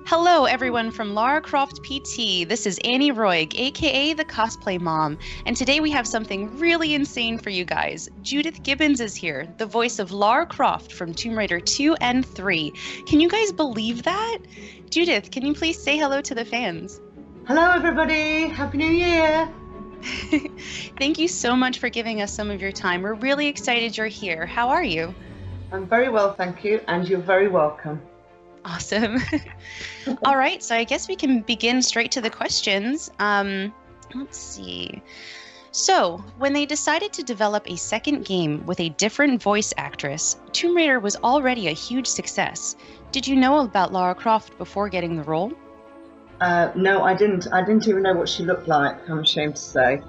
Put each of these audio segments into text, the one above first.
Hello, everyone from LARA CROFT PT. This is Annie Roig, aka the Cosplay Mom, and today we have something really insane for you guys. Judith Gibbins is here, the voice of Lara Croft from Tomb Raider 2 and 3. Can you guys believe that? Judith, can you please say hello to the fans? Hello, everybody. Happy New Year. Thank you so much for giving us some of your time. We're really excited you're here. How are you? I'm very well, thank you, and you're very welcome. Awesome. All right, so I guess we can begin straight to the questions. Let's see. So, when they decided to develop a second game with a different voice actress, Tomb Raider was already a huge success. Did you know about Lara Croft before getting the role? No, I didn't. I didn't even know what she looked like, I'm ashamed to say.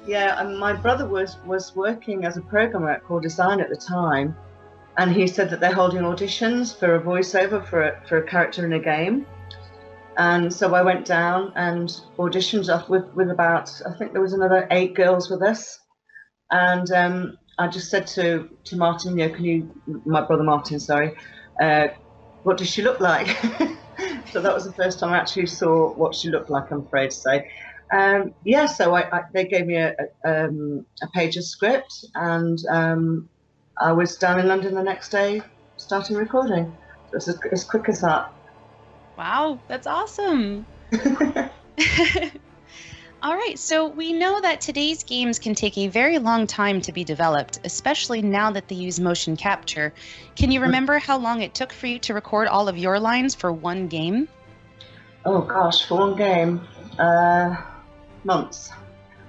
Yeah, my brother was working as a programmer at Core Design at the time, and he said that they're holding auditions for a voiceover for a character in a game. And so I went down and auditioned up with about, I think there was another 8 girls with us. And I just said to Martin, my brother Martin, sorry, what does she look like? So that was the first time I actually saw what she looked like, I'm afraid to say. Yeah, so they gave me a page of script, and I was down in London the next day starting recording. So it's as quick as that. Wow, that's awesome. All right, so we know that today's games can take a very long time to be developed, especially now that they use motion capture. Can you remember how long it took for you to record all of your lines for one game? Oh gosh, for one game, months.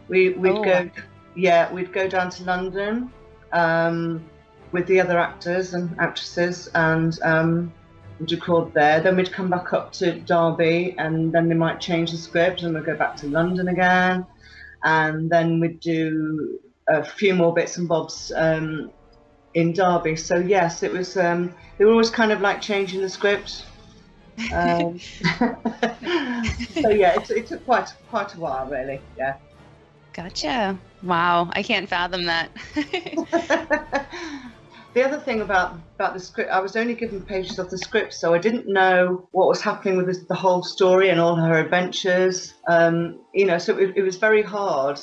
We'd go down to London with the other actors and actresses, and we'd record there. Then we'd come back up to Derby, and then they might change the script, and we'd go back to London again, and then we'd do a few more bits and bobs in Derby. So yes, it was. They were always kind of like changing the script. So yeah, it took quite a while, really. Yeah. Gotcha. Wow, I can't fathom that. The other thing about the script, I was only given pages of the script, so I didn't know what was happening with the whole story and all her adventures. So it was very hard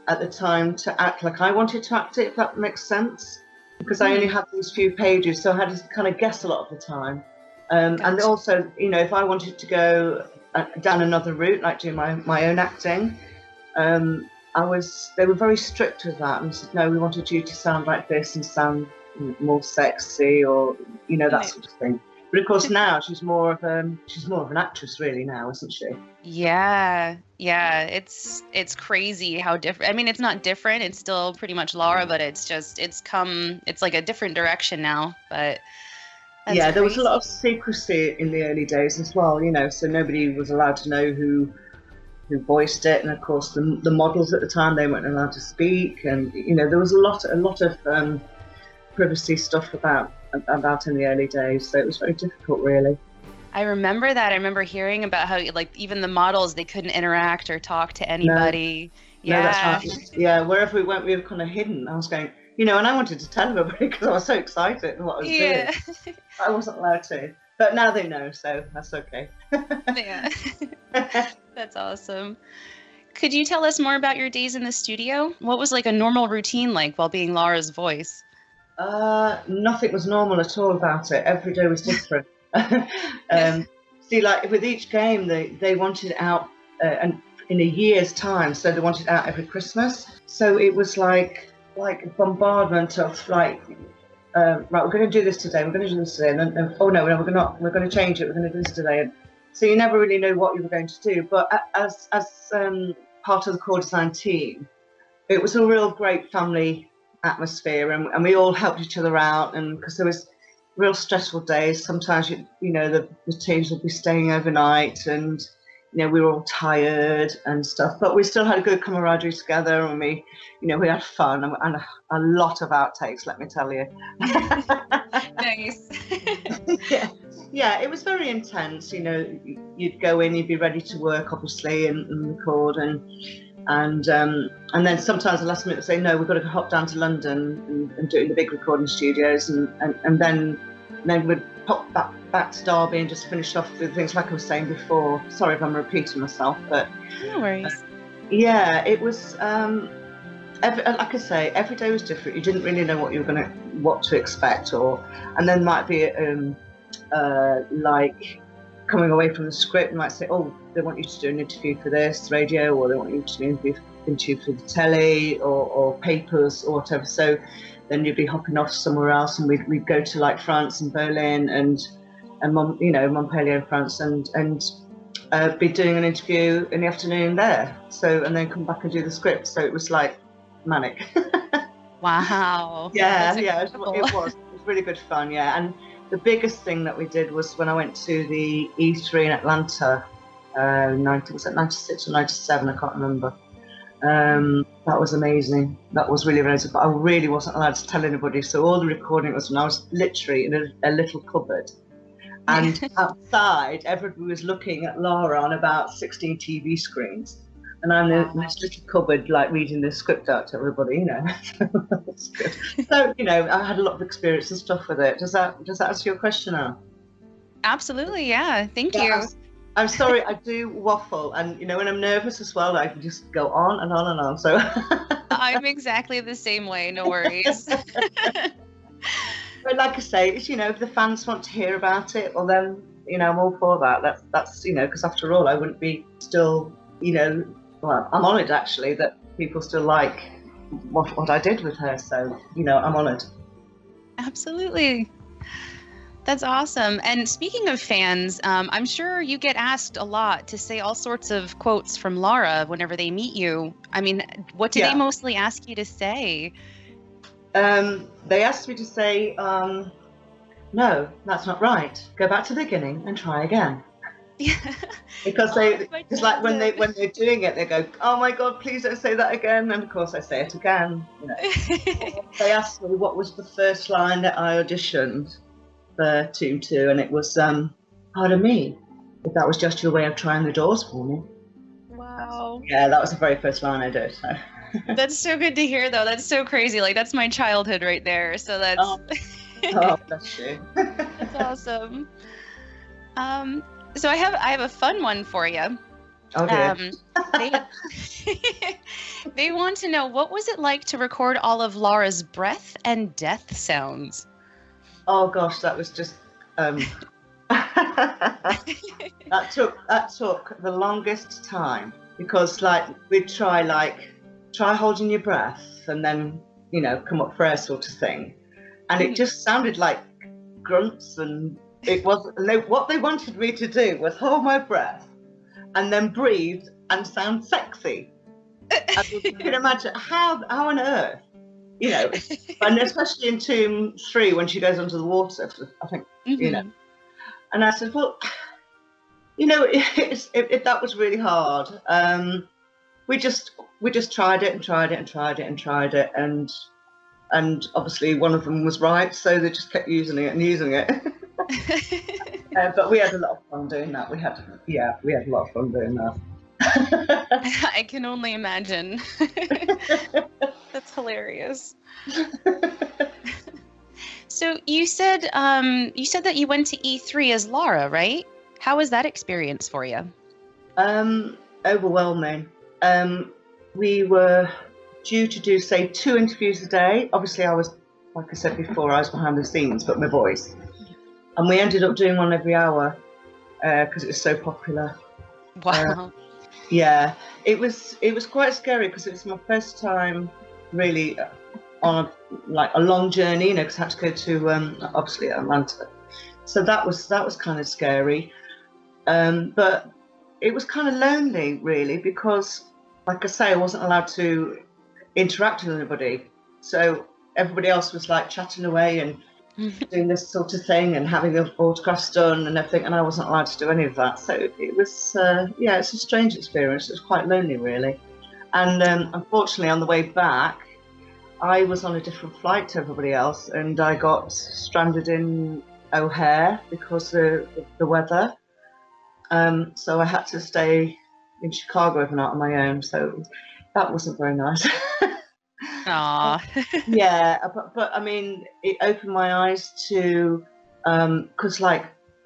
at the time to act like I wanted to act it, if that makes sense, because I only had these few pages, so I had to kind of guess a lot of the time. Gotcha. And also, if I wanted to go down another route, like do my own acting, they were very strict with that and said, no, we wanted you to sound like this and sound more sexy, or that sort of thing. But of course now she's more of an actress really now, isn't she? Yeah, it's crazy how different. I mean, it's not different, it's still pretty much Lara, but it's like a different direction now. But yeah, there was a lot of secrecy in the early days as well, so nobody was allowed to know who voiced it, and of course the models at the time, they weren't allowed to speak, and there was a lot of privacy stuff about in the early days, so it was very difficult, really. I remember that. I remember hearing about how even the models, they couldn't interact or talk to anybody. No, that's right. Yeah, wherever we went, we were kind of hidden. I was going, and I wanted to tell everybody because I was so excited at what I was doing. I wasn't allowed to, but now they know, so that's okay. Yeah. That's awesome. Could you tell us more about your days in the studio? What was like a normal routine like while being Lara's voice? Nothing was normal at all about it. Every day was different. See, like with each game, they wanted it out in a year's time, so they wanted it out every Christmas. So it was like a bombardment of right, we're going to do this today. We're going to do this today, and then oh no, we're not. We're going to change it. We're going to do this today. And so you never really know what you were going to do. But as part of the core design team, it was a real great family atmosphere, and we all helped each other out, and because there was real stressful days, sometimes the teams would be staying overnight, and we were all tired and stuff, but we still had a good camaraderie together, and we had fun, and a lot of outtakes, let me tell you. Nice. Yeah, it was very intense. You'd go in, you'd be ready to work, obviously, and record, and then sometimes the last minute say, no, we've got to hop down to London and do it in the big recording studios, and then we'd pop back back to Derby and just finish off with things like I was saying before. Sorry if I'm repeating myself, but no worries. Yeah, it was. Like I say, every day was different. You didn't really know what to expect, and then might be like coming away from the script. You might say, oh, they want you to do an interview for this radio, or they want you to do an interview for the telly, or papers, or whatever. So then you'd be hopping off somewhere else, and we'd go to like France and Berlin and Montpellier in France, and be doing an interview in the afternoon there. So and then come back and do the script. So it was like manic. Wow. Yeah, it was really good fun. Yeah, and the biggest thing that we did was when I went to the E3 in Atlanta, was it 96 or 97? I can't remember. That was amazing. That was really amazing. But I really wasn't allowed to tell anybody. So all the recording was when I was literally in a little cupboard. And outside, everybody was looking at Lara on about 16 TV screens. And I'm in this little cupboard, like reading the script out to everybody, That's good. So, I had a lot of experience and stuff with it. Does that answer your question, Anne? Absolutely, yeah. Thank you. I'm sorry, I do waffle. And, when I'm nervous as well, I can just go on and on and on. So I'm exactly the same way. No worries. But like I say, it's, if the fans want to hear about it, well then, I'm all for that. That's because after all, I wouldn't be still, well, I'm honoured actually that people still like what I did with her. So, I'm honoured. Absolutely. That's awesome. And speaking of fans, I'm sure you get asked a lot to say all sorts of quotes from Lara whenever they meet you. I mean, what do they mostly ask you to say? They asked me to say, no, that's not right. Go back to the beginning and try again. Because it's like when they're doing it, they go, oh my God, please don't say that again. And of course I say it again. They asked me what was the first line that I auditioned for to, and it was, pardon me, if that was just your way of trying the doors for me. Wow. Yeah, that was the very first line I did. So. That's so good to hear, though. That's so crazy. Like, that's my childhood right there. So that's... Oh, bless you. That's awesome. So I have a fun one for you. Okay. They want to know, what was it like to record all of Lara's breath and death sounds? Oh gosh, that was just that took the longest time, because we'd try holding your breath and then come up for air sort of thing, and it just sounded like grunts, and it was what they wanted me to do was hold my breath and then breathe and sound sexy. You can imagine how on earth, and especially in Tomb 3 when she goes under the water, I think, and I said, well, that was really hard. We just tried it and tried it and tried it and tried it, and obviously one of them was right, so they just kept using it and using it. But we had a lot of fun doing that. We had a lot of fun doing that. I can only imagine. That's hilarious. So you said that you went to E3 as Lara, right? How was that experience for you? Overwhelming. We were due to do, say, 2 interviews a day. Obviously, I was, like I said before, I was behind the scenes, but my voice. And we ended up doing one every hour because it was so popular. Wow. Yeah, it was quite scary because it was my first time really on a long journey, because I had to go to obviously Atlanta. So that was kind of scary. But it was kind of lonely really, because like I say, I wasn't allowed to interact with anybody. So everybody else was chatting away and doing this sort of thing and having the autographs done and everything, and I wasn't allowed to do any of that. So it was, it's a strange experience. It was quite lonely, really. And unfortunately, on the way back, I was on a different flight to everybody else, and I got stranded in O'Hare because of the weather. So I had to stay in Chicago overnight on my own. So that wasn't very nice. Aww. Yeah, but I mean, it opened my eyes to, because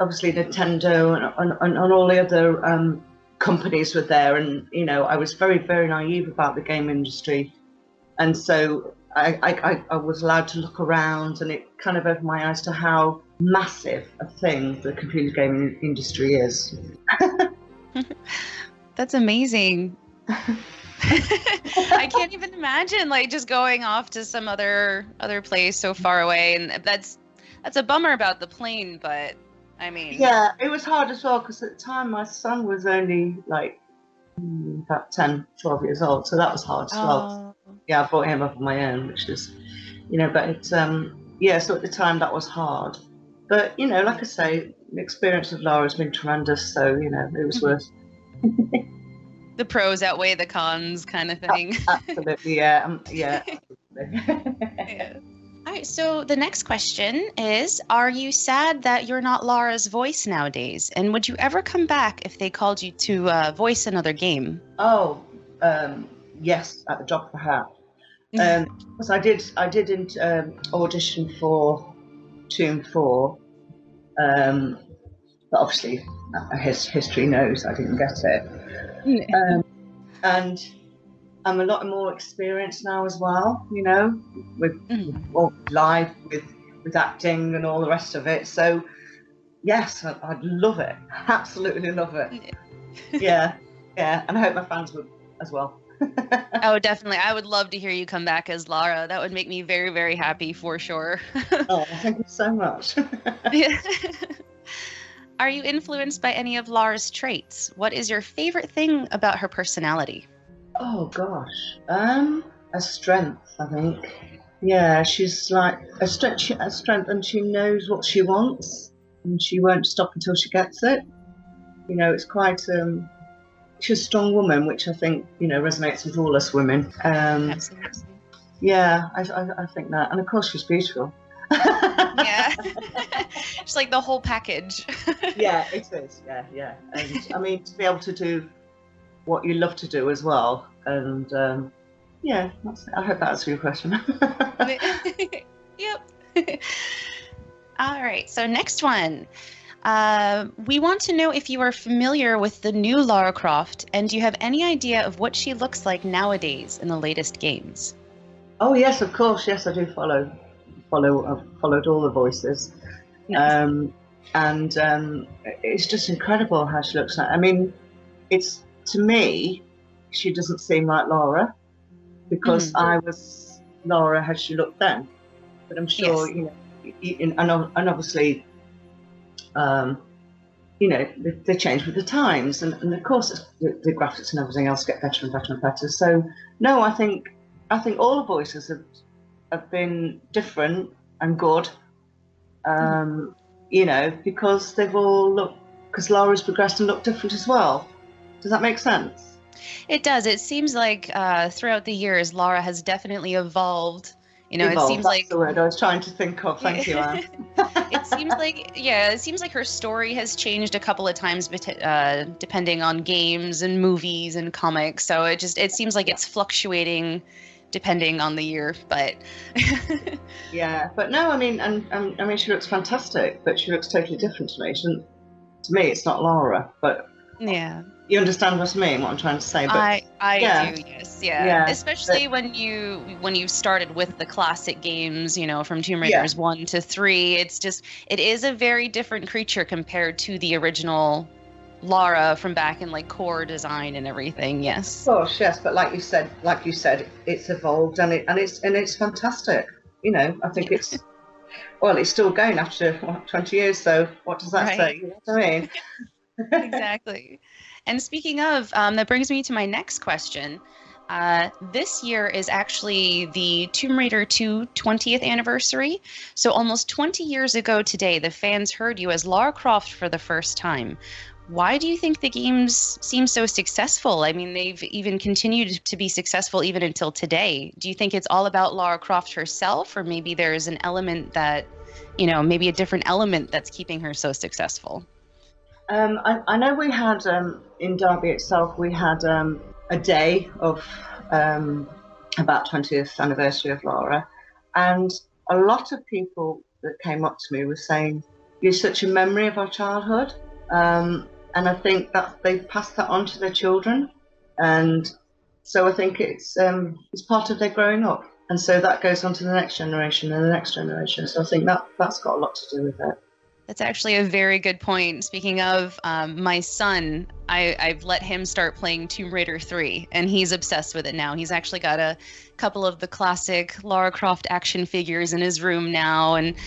obviously Nintendo and all the other companies were there, and you know, I was very, very naive about the game industry, and so I was allowed to look around, and it kind of opened my eyes to how massive a thing the computer gaming industry is. That's amazing. I can't even imagine like just going off to some other place so far away, and that's a bummer about the plane, but I mean, yeah, it was hard as well because at the time my son was only like about 10, 12 years old, so that was hard as well. Yeah, I brought him up on my own, which is, you know, but it's yeah, so at the time that was hard, but you know, like I say, the experience of LARA has been tremendous, so you know, it was worth the pros outweigh the cons kind of thing. Absolutely, yeah, yeah. Yeah. All right, so the next question is, are you sad that you're not Lara's voice nowadays? And would you ever come back if they called you to voice another game? Oh, yes, at the drop of a hat. Because I did audition for Tomb 4, but obviously history knows I didn't get it. And I'm a lot more experienced now as well, you know, with live, with acting and all the rest of it. So, yes, I'd love it. Absolutely love it. Yeah, yeah. And I hope my fans would as well. Oh, definitely. I would love to hear you come back as Lara. That would make me very, very happy for sure. Oh, thank you so much. Are you influenced by any of Lara's traits? What is your favorite thing about her personality? Oh gosh, a strength, I think. Yeah, she's like a strength, and she knows what she wants, and she won't stop until she gets it. You know, it's quite she's a strong woman, which I think, you know, resonates with all us women. Absolutely. Yeah, I think that, and of course she's beautiful. Yeah, just like the whole package. Yeah, it is. Yeah, yeah. And I mean, to be able to do what you love to do as well, and yeah, I hope that answers your question. Yep. All right, so next one. We want to know if you are familiar with the new Lara Croft, and do you have any idea of what she looks like nowadays in the latest games? Oh yes, of course. Yes, I do follow. I've followed all the voices. Nice. And it's just incredible how she looks like. I mean, it's, to me, she doesn't seem like Lara, because I was Lara as she looked then. But I'm sure, you know, and obviously, you know, they change with the times, and of course the graphics and everything else get better and better and better. So no, I think all the voices have been different and good. You know, because they've all looked, because Lara's progressed and looked different as well. Does that make sense? It does. It seems like throughout the years, Lara has definitely evolved. You know, Evolved, it seems that's like the word I was trying to think of. Thank you, Anne. It seems like, yeah, it seems like her story has changed a couple of times, depending on games and movies and comics. So it seems like it's fluctuating depending on the year, but yeah, but no, I mean, and I mean, she looks fantastic, but she looks totally different to me. To me, it's not Lara, but yeah, you understand what I mean, what I'm trying to say. But I yeah. do, yes, yeah. Especially when you started with the classic games, you know, from Tomb Raiders 1 to 3. It is a very different creature compared to the original Lara from back in like core design and everything. Yes. Of course, yes, but like you said, it's evolved, and it's fantastic. You know, I think it's still going after 20 years. So what does that say? You know what I mean? Exactly. And speaking of, that brings me to my next question. This year is actually the Tomb Raider 2 20th anniversary. So almost 20 years ago today, the fans heard you as Lara Croft for the first time. Why do you think the games seem so successful? I mean, they've even continued to be successful even until today. Do you think it's all about Lara Croft herself, or maybe there's an element that, you know, maybe a different element that's keeping her so successful? I know we had, in Derby itself, we had a day of about 20th anniversary of Lara, and a lot of people that came up to me were saying, you're such a memory of our childhood. And I think that they pass that on to their children. And so I think it's part of their growing up. And so that goes on to the next generation and the next generation. So I think that's got a lot to do with it. That's actually a very good point. Speaking of my son, I've let him start playing Tomb Raider 3, and he's obsessed with it now. He's actually got a couple of the classic Lara Croft action figures in his room now, and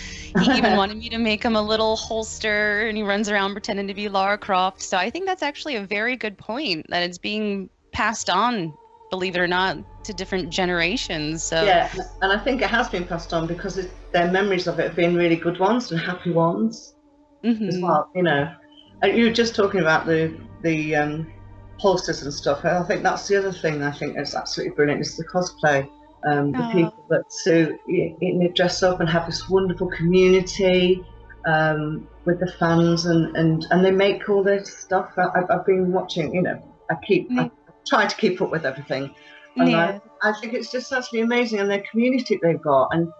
he even wanted me to make him a little holster, and he runs around pretending to be Lara Croft. So I think that's actually a very good point, that it's being passed on, believe it or not, to different generations. So yeah, and I think it has been passed on because their memories of it have been really good ones and happy ones. As well, you know. And you were just talking about the holsters and stuff. I think that's the other thing I think is absolutely brilliant is the cosplay. The people that dress up and have this wonderful community with the fans and they make all this stuff. I've been watching, you know, I try to keep up with everything. And I think it's just actually amazing, and their community they've got, and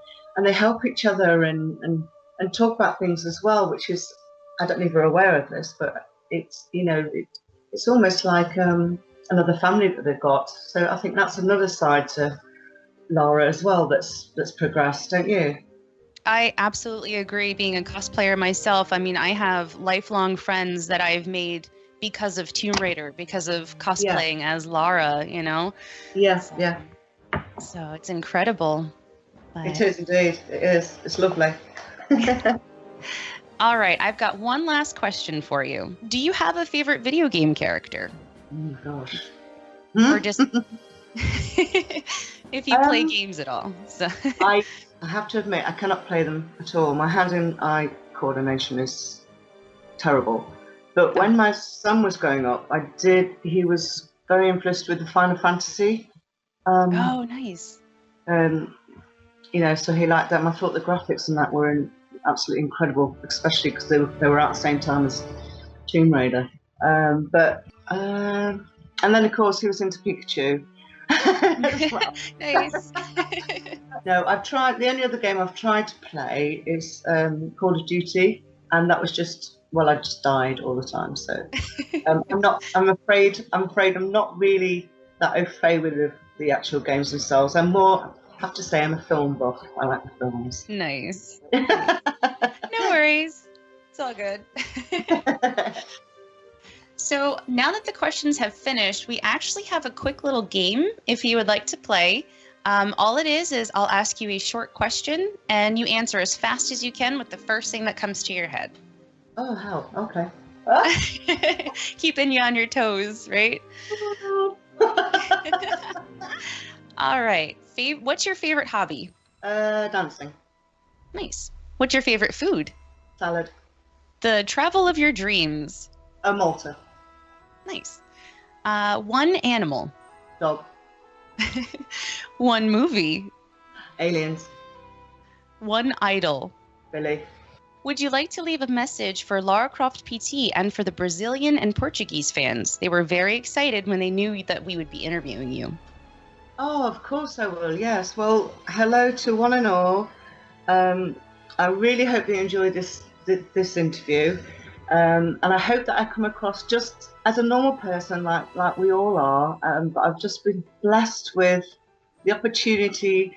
they help each other and talk about things as well, which is, I don't know if you're aware of this, but it's, you know, it's almost like another family that they've got. So I think that's another side to Lara as well that's progressed, don't you? I absolutely agree. Being a cosplayer myself, I mean, I have lifelong friends that I've made because of Tomb Raider, because of cosplaying as Lara, you know? Yes, yeah. So it's incredible. But... It is indeed. It is. It's lovely. All right, I've got one last question for you. Do you have a favorite video game character? Oh my gosh. Or just if you play games at all. So. I have to admit, I cannot play them at all. My hand and eye coordination is terrible. But when my son was growing up, he was very influenced with the Final Fantasy. Oh, nice. You know, so he liked them. I thought the graphics and that were absolutely incredible, especially because they were out at the same time as Tomb Raider. And then of course he was into Pikachu. Nice. No, I've tried. The only other game I've tried to play is Call of Duty, and that was just, well, I just died all the time. So I'm afraid I'm not really that au fait with the actual games themselves. I'm more, I have to say, I'm a film buff. I like the films. Nice. No worries. It's all good. So now that the questions have finished, we actually have a quick little game if you would like to play. All it is I'll ask you a short question and you answer as fast as you can with the first thing that comes to your head. Oh, hell. Okay. Keeping you on your toes, right? All right. What's your favorite hobby? Dancing. Nice. What's your favorite food? Salad. The travel of your dreams? Malta. Nice. One animal? Dog. One movie? Aliens. One idol? Billy. Would you like to leave a message for Lara Croft PT and for the Brazilian and Portuguese fans? They were very excited when they knew that we would be interviewing you. Oh, of course I will, yes. Well, hello to one and all. I really hope you enjoyed this interview. And I hope that I come across just as a normal person like we all are. But I've just been blessed with the opportunity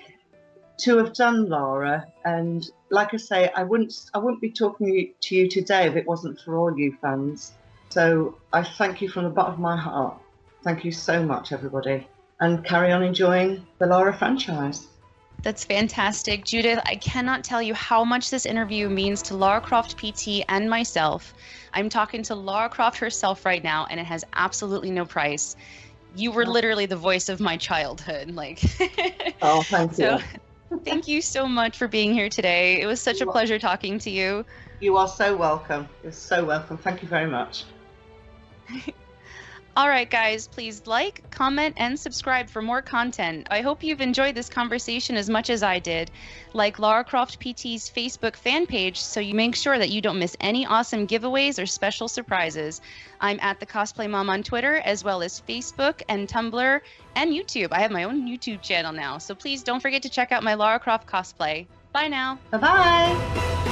to have done Lara. And like I say, I wouldn't be talking to you today if it wasn't for all you fans. So I thank you from the bottom of my heart. Thank you so much, everybody. And carry on enjoying the Lara franchise. That's fantastic. Judith, I cannot tell you how much this interview means to Lara Croft PT and myself. I'm talking to Lara Croft herself right now, and it has absolutely no price. You were literally the voice of my childhood. Oh, thank you. Thank you so much for being here today. It was such a pleasure talking to you. You are so welcome. You're so welcome. Thank you very much. All right, guys, please like, comment, and subscribe for more content. I hope you've enjoyed this conversation as much as I did. Like Lara Croft PT's Facebook fan page so you make sure that you don't miss any awesome giveaways or special surprises. I'm at the Cosplay Mom on Twitter, as well as Facebook and Tumblr and YouTube. I have my own YouTube channel now, so please don't forget to check out my Lara Croft cosplay. Bye now. Bye-bye.